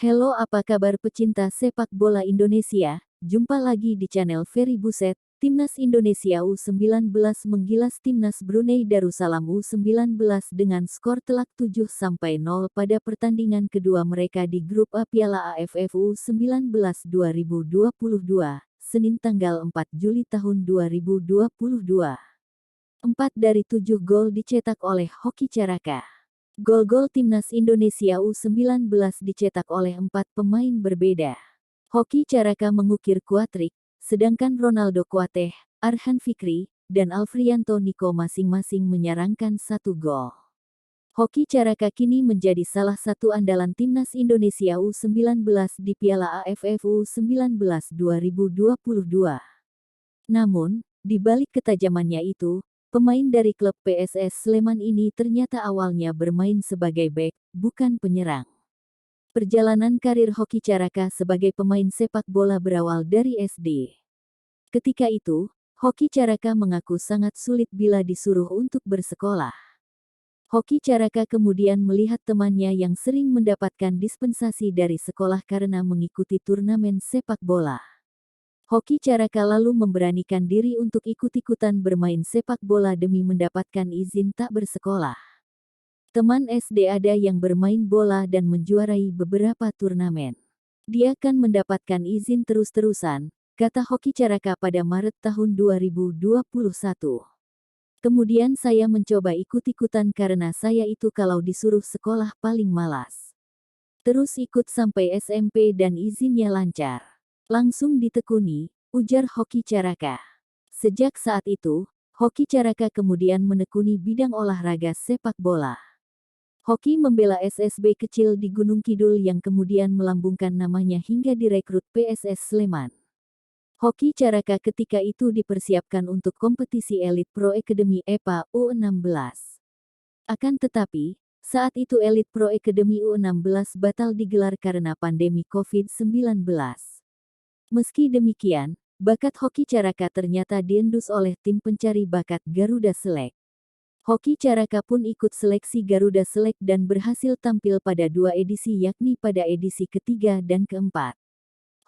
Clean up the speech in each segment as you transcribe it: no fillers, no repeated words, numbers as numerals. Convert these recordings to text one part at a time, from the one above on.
Halo, apa kabar pecinta sepak bola Indonesia? Jumpa lagi di channel Ferry Buset. Timnas Indonesia U19 menggilas Timnas Brunei Darussalam U19 dengan skor telak 7-0 pada pertandingan kedua mereka di Grup A Piala AFF U19 2022, Senin tanggal 4 Juli tahun 2022. 4 dari 7 gol dicetak oleh Hoki Caraka. Gol-gol Timnas Indonesia U19 dicetak oleh 4 pemain berbeda. Hoki Caraka mengukir kuatrik, sedangkan Ronaldo Kuateh, Arhan Fikri, dan Alfrianto Niko masing-masing menyarangkan 1 gol. Hoki Caraka kini menjadi salah satu andalan Timnas Indonesia U19 di Piala AFF U19 2022. Namun, di balik ketajamannya itu, pemain dari klub PSS Sleman ini ternyata awalnya bermain sebagai bek, bukan penyerang. Perjalanan karir Hoki Caraka sebagai pemain sepak bola berawal dari SD. Ketika itu, Hoki Caraka mengaku sangat sulit bila disuruh untuk bersekolah. Hoki Caraka kemudian melihat temannya yang sering mendapatkan dispensasi dari sekolah karena mengikuti turnamen sepak bola. Hoki Caraka lalu memberanikan diri untuk ikut-ikutan bermain sepak bola demi mendapatkan izin tak bersekolah. Teman SD ada yang bermain bola dan menjuarai beberapa turnamen. Dia kan mendapatkan izin terus-terusan, kata Hoki Caraka pada Maret tahun 2021. Kemudian saya mencoba ikut-ikutan karena saya itu kalau disuruh sekolah paling malas. Terus ikut sampai SMP dan izinnya lancar. Langsung ditekuni, ujar Hoki Caraka. Sejak saat itu, Hoki Caraka kemudian menekuni bidang olahraga sepak bola. Hoki membela SSB kecil di Gunung Kidul yang kemudian melambungkan namanya hingga direkrut PSS Sleman. Hoki Caraka ketika itu dipersiapkan untuk kompetisi Elite Pro Academy EPA U16. Akan tetapi, saat itu Elite Pro Academy U16 batal digelar karena pandemi COVID-19. Meski demikian, bakat Hoki Caraka ternyata diendus oleh tim pencari bakat Garuda Select. Hoki Caraka pun ikut seleksi Garuda Select dan berhasil tampil pada 2 edisi yakni pada edisi ketiga dan keempat.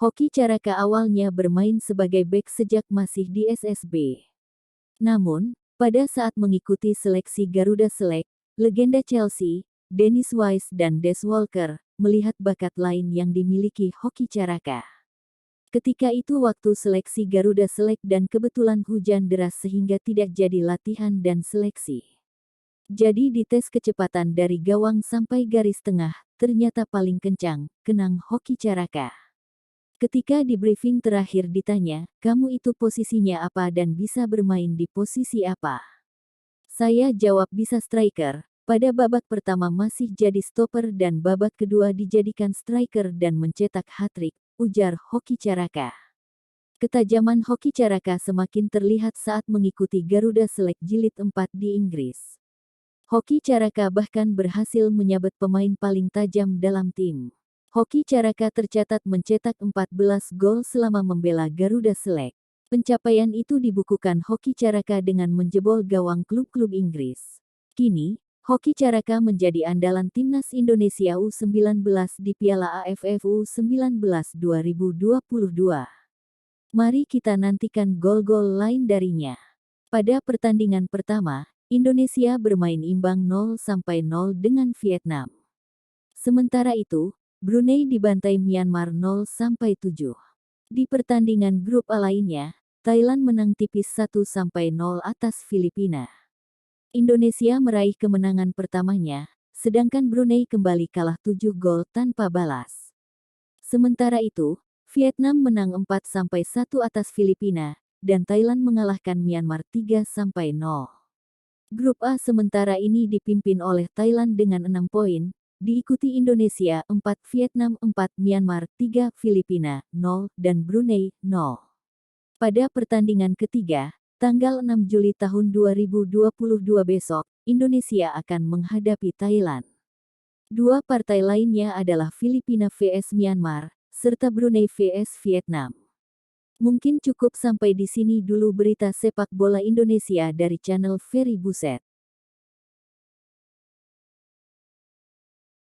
Hoki Caraka awalnya bermain sebagai bek sejak masih di SSB. Namun, pada saat mengikuti seleksi Garuda Select, legenda Chelsea, Dennis Wise dan Des Walker, melihat bakat lain yang dimiliki Hoki Caraka. Ketika itu waktu seleksi Garuda Select dan kebetulan hujan deras sehingga tidak jadi latihan dan seleksi. Jadi di tes kecepatan dari gawang sampai garis tengah, ternyata paling kencang, kenang Hoki Caraka. Ketika di briefing terakhir ditanya, kamu itu posisinya apa dan bisa bermain di posisi apa? Saya jawab bisa striker, pada babak pertama masih jadi stopper dan babak kedua dijadikan striker dan mencetak hat-trick, ujar Hoki Caraka. Ketajaman Hoki Caraka semakin terlihat saat mengikuti Garuda Select Jilid 4 di Inggris. Hoki Caraka bahkan berhasil menyabet pemain paling tajam dalam tim. Hoki Caraka tercatat mencetak 14 gol selama membela Garuda Select. Pencapaian itu dibukukan Hoki Caraka dengan menjebol gawang klub-klub Inggris. Kini, Hoki Caraka menjadi andalan Timnas Indonesia U19 di Piala AFF U19 2022. Mari kita nantikan gol-gol lain darinya. Pada pertandingan pertama, Indonesia bermain imbang 0-0 dengan Vietnam. Sementara itu, Brunei dibantai Myanmar 0-7. Di pertandingan grup A lainnya, Thailand menang tipis 1-0 atas Filipina. Indonesia meraih kemenangan pertamanya, sedangkan Brunei kembali kalah 7 gol tanpa balas. Sementara itu, Vietnam menang 4-1 atas Filipina, dan Thailand mengalahkan Myanmar 3-0. Grup A sementara ini dipimpin oleh Thailand dengan 6 poin, diikuti Indonesia 4, Vietnam 4, Myanmar 3, Filipina 0, dan Brunei 0. Pada pertandingan ketiga, tanggal 6 Juli tahun 2022 besok, Indonesia akan menghadapi Thailand. 2 partai lainnya adalah Filipina vs Myanmar, serta Brunei vs Vietnam. Mungkin cukup sampai di sini dulu berita sepak bola Indonesia dari channel Ferry Buset.